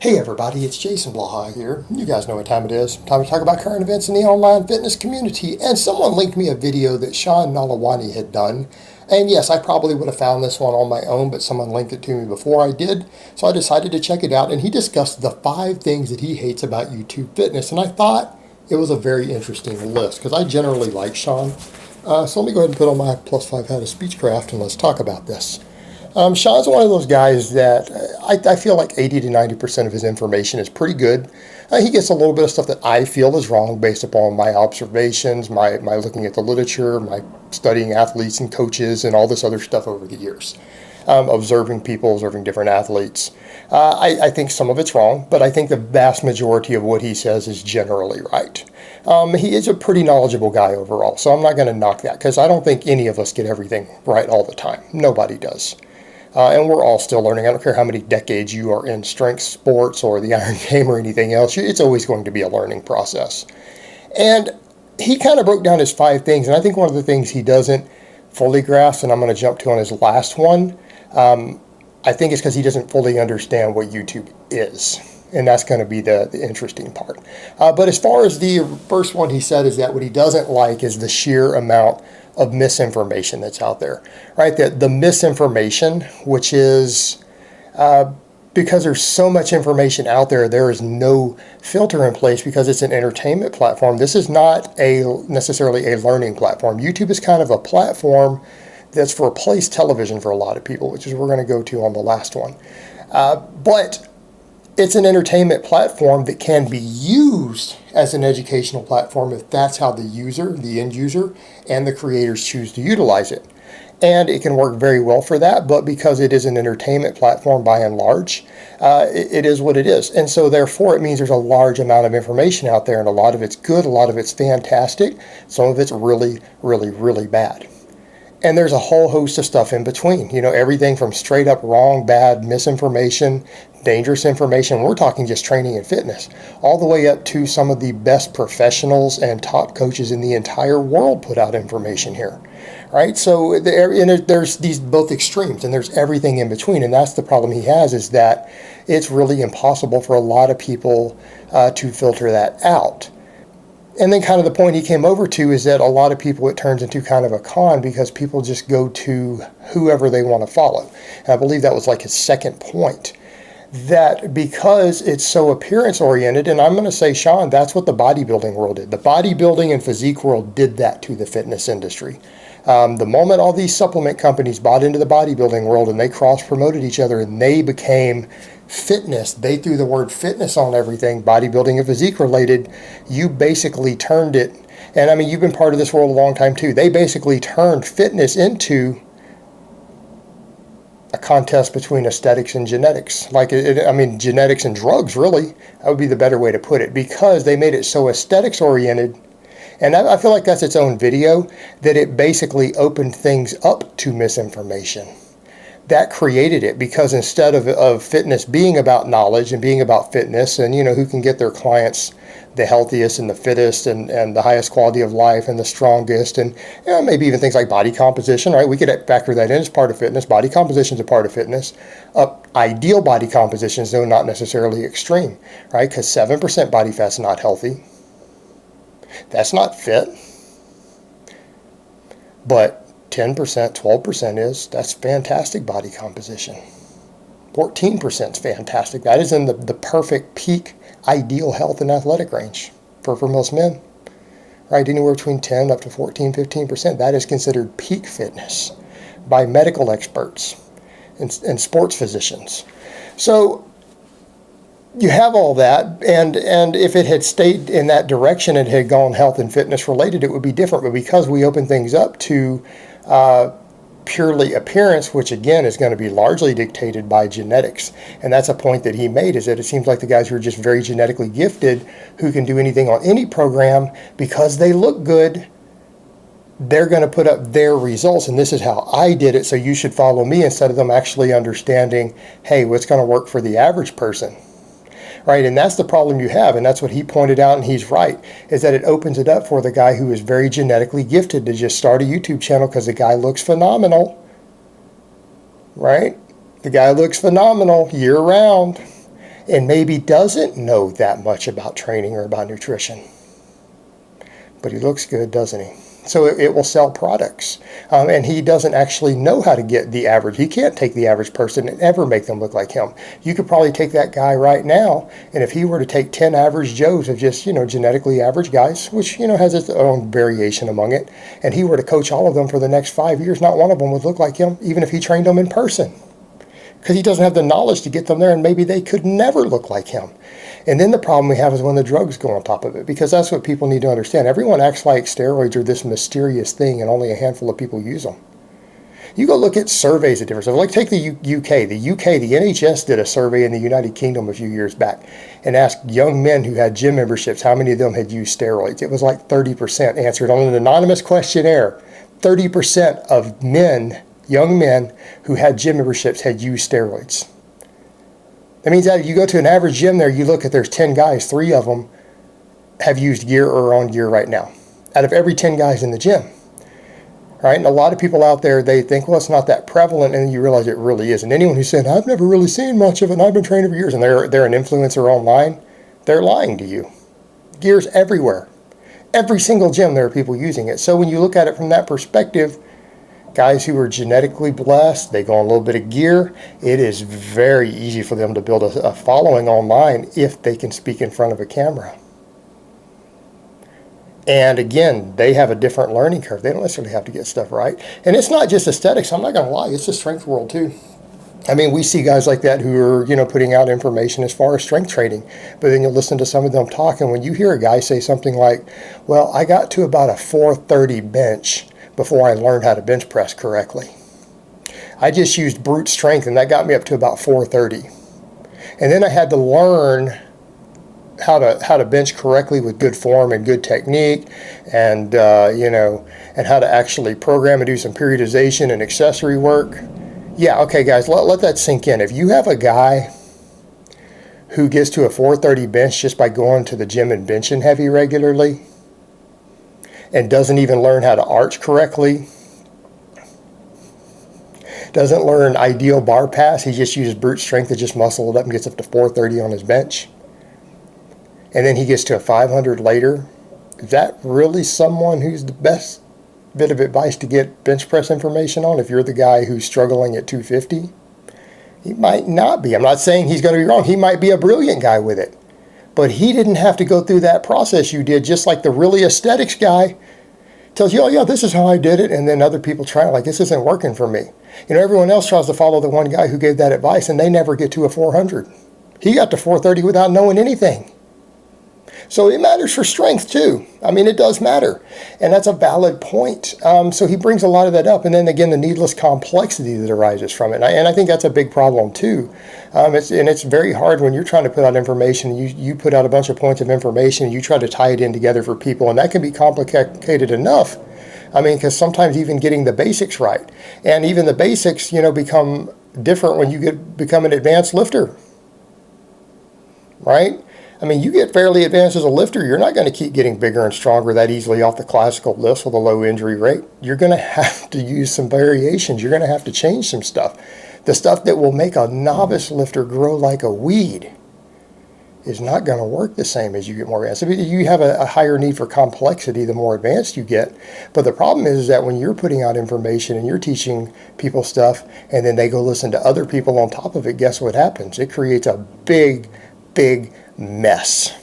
Hey everybody, it's Jason Blaha here. You guys know what time it is. Time to talk about current events in the online fitness community. And someone linked me a video that Nalewanyj had done. And yes, I probably would have found this one on my own, but someone linked it to me before I did. So I decided to check it out. And he discussed the 5 things that he hates about YouTube fitness. And I thought it was a very interesting list because I generally like Sean. So let me go ahead and put on my +5 hat of speechcraft and let's talk about this. Sean's one of those guys that I feel like 80 to 90% of his information is pretty good. He gets a little bit of stuff that I feel is wrong based upon my observations, my looking at the literature, my studying athletes and coaches and all this other stuff over the years. Observing people, observing different athletes. I think some of it's wrong, but I think the vast majority of what he says is generally right. He is a pretty knowledgeable guy overall, so I'm not going to knock that because I don't think any of us get everything right all the time. Nobody does. And we're all still learning. I don't care how many decades you are in strength sports or the iron game or anything else. It's always going to be a learning process. And he kind of broke down his 5 things. And I think one of the things he doesn't fully grasp, and I'm going to jump to on his last one, I think it's because he doesn't fully understand what YouTube is. And that's going to be the interesting part. But as far as the first one he said is that what he doesn't like is the sheer amount of misinformation that's out there, right? The misinformation, which is because there's so much information out there, there is no filter in place because it's an entertainment platform. This is not necessarily a learning platform. YouTube is kind of a platform that's for place television for a lot of people, which is what we're going to go to on the last one. But it's an entertainment platform that can be used as an educational platform if that's how the user, the end user, and the creators choose to utilize it. And it can work very well for that, but because it is an entertainment platform by and large, it is what it is. And so therefore it means there's a large amount of information out there, and a lot of it's good, a lot of it's fantastic, some of it's really, really, really bad. And there's a whole host of stuff in between, everything from straight up wrong, bad, misinformation, dangerous information. We're talking just training and fitness, all the way up to some of the best professionals and top coaches in the entire world put out information here, right? So there's these both extremes, and there's everything in between. And that's the problem he has, is that it's really impossible for a lot of people to filter that out. And then kind of the point he came over to is that a lot of people, it turns into kind of a con because people just go to whoever they want to follow. And I believe that was like his second point, that because it's so appearance oriented, and I'm going to say, Sean, that's what the bodybuilding world did. The bodybuilding and physique world did that to the fitness industry. The moment all these supplement companies bought into the bodybuilding world and they cross-promoted each other and they became fitness, they threw the word fitness on everything, bodybuilding and physique related, you basically turned it, and I mean, you've been part of this world a long time too, they basically turned fitness into a contest between aesthetics and genetics. Genetics and drugs, really. That would be the better way to put it, because they made it so aesthetics oriented. And I feel like that's its own video, that it basically opened things up to misinformation. That created it, because instead of fitness being about knowledge and being about fitness and, who can get their clients the healthiest and the fittest and the highest quality of life and the strongest, and maybe even things like body composition, right? We could factor that in as part of fitness. Body composition is a part of fitness. Ideal body compositions, though not necessarily extreme, right? Because 7% body fat's not healthy. That's not fit. But 10%, 12% is. That's fantastic body composition. 14% is fantastic. That is in the perfect peak ideal health and athletic range for most men. Right? Anywhere between 10 up to 14, 15%. That is considered peak fitness by medical experts and sports physicians. So you have all that, and if it had stayed in that direction and had gone health and fitness related, it would be different. But because we open things up to purely appearance, which again is going to be largely dictated by genetics, and that's a point that he made, is that it seems like the guys who are just very genetically gifted, who can do anything on any program because they look good, they're going to put up their results, and this is how I did it, so you should follow me, instead of them actually understanding, hey, what's going to work for the average person. Right, and that's the problem you have, and that's what he pointed out, and he's right, is that it opens it up for the guy who is very genetically gifted to just start a YouTube channel because the guy looks phenomenal, right? The guy looks phenomenal year round, and maybe doesn't know that much about training or about nutrition. But he looks good, doesn't he? So it will sell products. And he doesn't actually know how to get the average. He can't take the average person and ever make them look like him. You could probably take that guy right now, and if he were to take 10 average Joes of just, genetically average guys, which, has its own variation among it, and he were to coach all of them for the next 5 years, not one of them would look like him, even if he trained them in person. Because he doesn't have the knowledge to get them there, and maybe they could never look like him. And then the problem we have is when the drugs go on top of it, because that's what people need to understand. Everyone acts like steroids are this mysterious thing and only a handful of people use them. You go look at surveys of different stuff. Like take the UK. The NHS did a survey in the United Kingdom a few years back and asked young men who had gym memberships how many of them had used steroids. It was like 30% answered on an anonymous questionnaire. 30% of men, young men who had gym memberships had used steroids. That means that if you go to an average gym there, you look at there's 10 guys, 3 of them have used gear or are on gear right now, out of every 10 guys in the gym. Right? And a lot of people out there, they think, well, it's not that prevalent, and you realize it really is. And anyone who's saying, I've never really seen much of it, and I've been training for years, and they're an influencer online, they're lying to you. Gear's everywhere. Every single gym, there are people using it. So when you look at it from that perspective, guys who are genetically blessed, they go on a little bit of gear, it is very easy for them to build a following online if they can speak in front of a camera. And again, they have a different learning curve. They don't necessarily have to get stuff right. And it's not just aesthetics. I'm not going to lie. It's the strength world too. I mean, we see guys like that who are, putting out information as far as strength training. But then you'll listen to some of them talk. And when you hear a guy say something like, well, I got to about a 430 bench before I learned how to bench press correctly. I just used brute strength, and that got me up to about 430. And then I had to learn how to bench correctly with good form and good technique, and and how to actually program and do some periodization and accessory work. Yeah, okay, guys, let that sink in. If you have a guy who gets to a 430 bench just by going to the gym and benching heavy regularly, and doesn't even learn how to arch correctly, doesn't learn ideal bar pass, he just uses brute strength to just muscle it up and gets up to 430 on his bench, and then he gets to a 500 later, is that really someone who's the best bit of advice to get bench press information on if you're the guy who's struggling at 250? He might not be. I'm not saying he's going to be wrong. He might be a brilliant guy with it. But he didn't have to go through that process you did, just like the really aesthetics guy tells you, oh yeah, this is how I did it, and then other people try, like, this isn't working for me. Everyone else tries to follow the one guy who gave that advice, and they never get to a 400. He got to 430 without knowing anything. So it matters for strength too. I mean, it does matter. And that's a valid point. So he brings a lot of that up. And then again, the needless complexity that arises from it. And I think that's a big problem too. It's very hard when you're trying to put out information. You put out a bunch of points of information, and you try to tie it in together for people. And that can be complicated enough. I mean, because sometimes even getting the basics right. And even the basics, become different when you become an advanced lifter. Right? I mean, you get fairly advanced as a lifter, you're not going to keep getting bigger and stronger that easily off the classical lifts with a low injury rate. You're going to have to use some variations. You're going to have to change some stuff. The stuff that will make a novice lifter grow like a weed is not going to work the same as you get more advanced. I mean, you have a higher need for complexity the more advanced you get. But the problem is that when you're putting out information and you're teaching people stuff, and then they go listen to other people on top of it, guess what happens? It creates a big mess,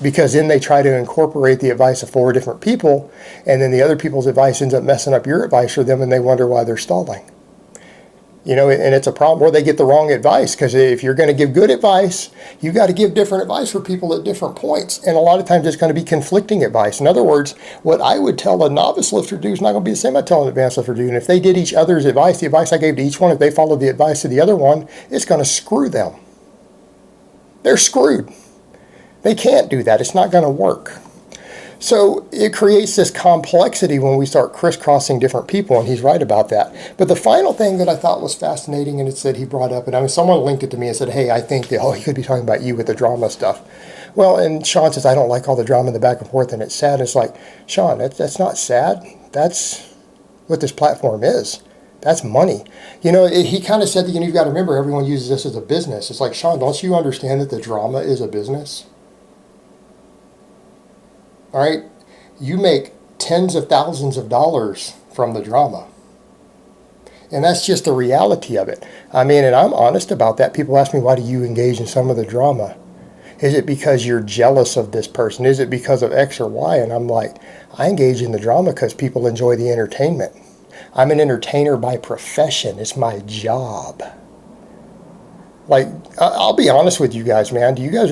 because then they try to incorporate the advice of 4 different people, and then the other people's advice ends up messing up your advice for them, and they wonder why they're stalling. And it's a problem where they get the wrong advice, because if you're going to give good advice, you got to give different advice for people at different points, and a lot of times it's going to be conflicting advice. In other words, what I would tell a novice lifter to do is not going to be the same I tell an advanced lifter to do, and if they did each other's advice, the advice I gave to each one, if they followed the advice of the other one, it's going to screw them. They're screwed. They can't do that. It's not going to work. So it creates this complexity when we start crisscrossing different people, and he's right about that. But the final thing that I thought was fascinating, and it said he brought up, and someone linked it to me and said, hey, I think that, he could be talking about you with the drama stuff. Well, and Sean says, I don't like all the drama in the back and forth, and it's sad. It's like, Sean, that's not sad. That's what this platform is. That's money. You know, he kind of said that, you know, you've got to remember everyone uses this as a business. It's like, Sean, don't you understand that the drama is a business? All right? You make tens of thousands of dollars from the drama. And that's just the reality of it. I mean, and I'm honest about that. People ask me, why do you engage in some of the drama? Is it because you're jealous of this person? Is it because of X or Y? And I'm like, I engage in the drama because people enjoy the entertainment. I'm an entertainer by profession. It's my job. Like, I'll be honest with you guys, man. Do you guys,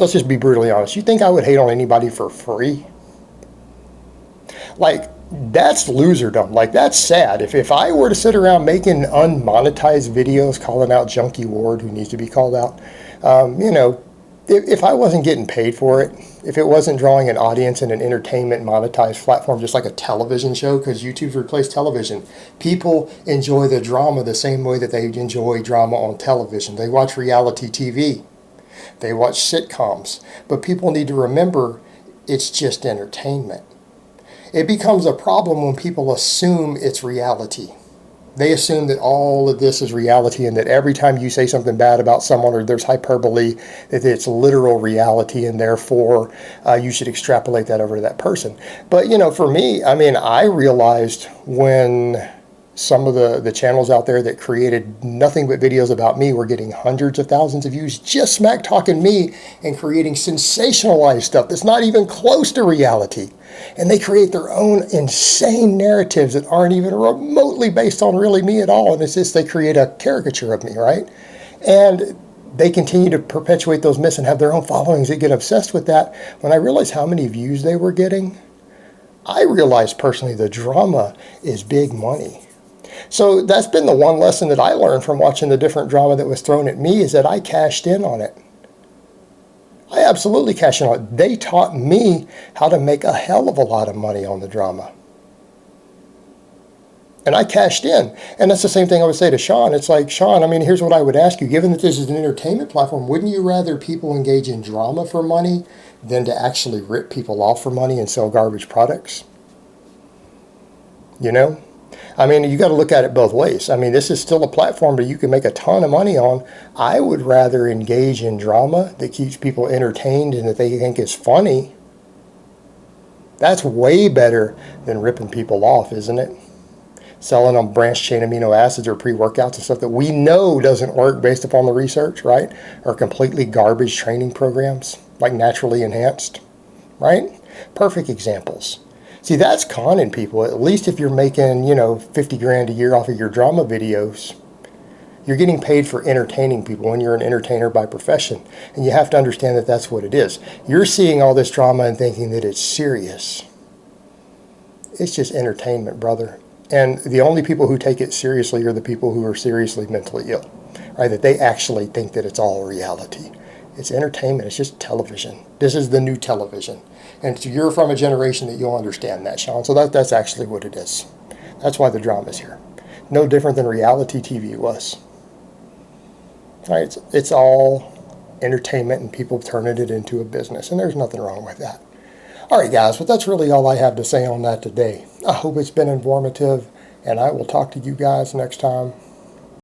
let's just be brutally honest. You think I would hate on anybody for free? Like, that's loserdom. Like, that's sad. If I were to sit around making unmonetized videos calling out Junkie Ward, who needs to be called out, you know, if I wasn't getting paid for it, if it wasn't drawing an audience in an entertainment monetized platform, just like a television show, because YouTube's replaced television, people enjoy the drama the same way that they enjoy drama on television. They watch reality TV. They watch sitcoms. But people need to remember it's just entertainment. It becomes a problem when people assume it's reality. They assume that all of this is reality and that every time you say something bad about someone or there's hyperbole, that it's literal reality and therefore you should extrapolate that over to that person. But, you know, for me, I mean, I realized when some of the channels out there that created nothing but videos about me were getting hundreds of thousands of views, just smack talking me and creating sensationalized stuff that's not even close to reality. And they create their own insane narratives that aren't even remotely based on really me at all. And it's just they create a caricature of me, right? And they continue to perpetuate those myths and have their own followings that get obsessed with that. When I realized how many views they were getting, I realized personally the drama is big money. So that's been the one lesson that I learned from watching the different drama that was thrown at me, is that I cashed in on it. I absolutely cashed in on it. They taught me how to make a hell of a lot of money on the drama. And I cashed in. And that's the same thing I would say to Sean. It's like, Sean, I mean, here's what I would ask you. Given that this is an entertainment platform, wouldn't you rather people engage in drama for money than to actually rip people off for money and sell garbage products? You know? I mean, you got to look at it both ways. I mean, this is still a platform that you can make a ton of money on. I would rather engage in drama that keeps people entertained and that they think is funny. That's way better than ripping people off, isn't it? Selling them branched chain amino acids or pre-workouts and stuff that we know doesn't work based upon the research, right? Or completely garbage training programs like Naturally Enhanced, right? Perfect examples. See, that's conning people. At least if you're making, you know, 50 grand a year off of your drama videos, you're getting paid for entertaining people when you're an entertainer by profession. And you have to understand that that's what it is. You're seeing all this drama and thinking that it's serious. It's just entertainment, brother. And the only people who take it seriously are the people who are seriously mentally ill, right? That they actually think that it's all reality. It's entertainment. It's just television. This is the new television. And so you're from a generation that you'll understand that, Sean. So that's actually what it is. That's why the drama's here. No different than reality TV was. Right? It's all entertainment and people turning it into a business. And there's nothing wrong with that. All right, guys. But that's really all I have to say on that today. I hope it's been informative. And I will talk to you guys next time.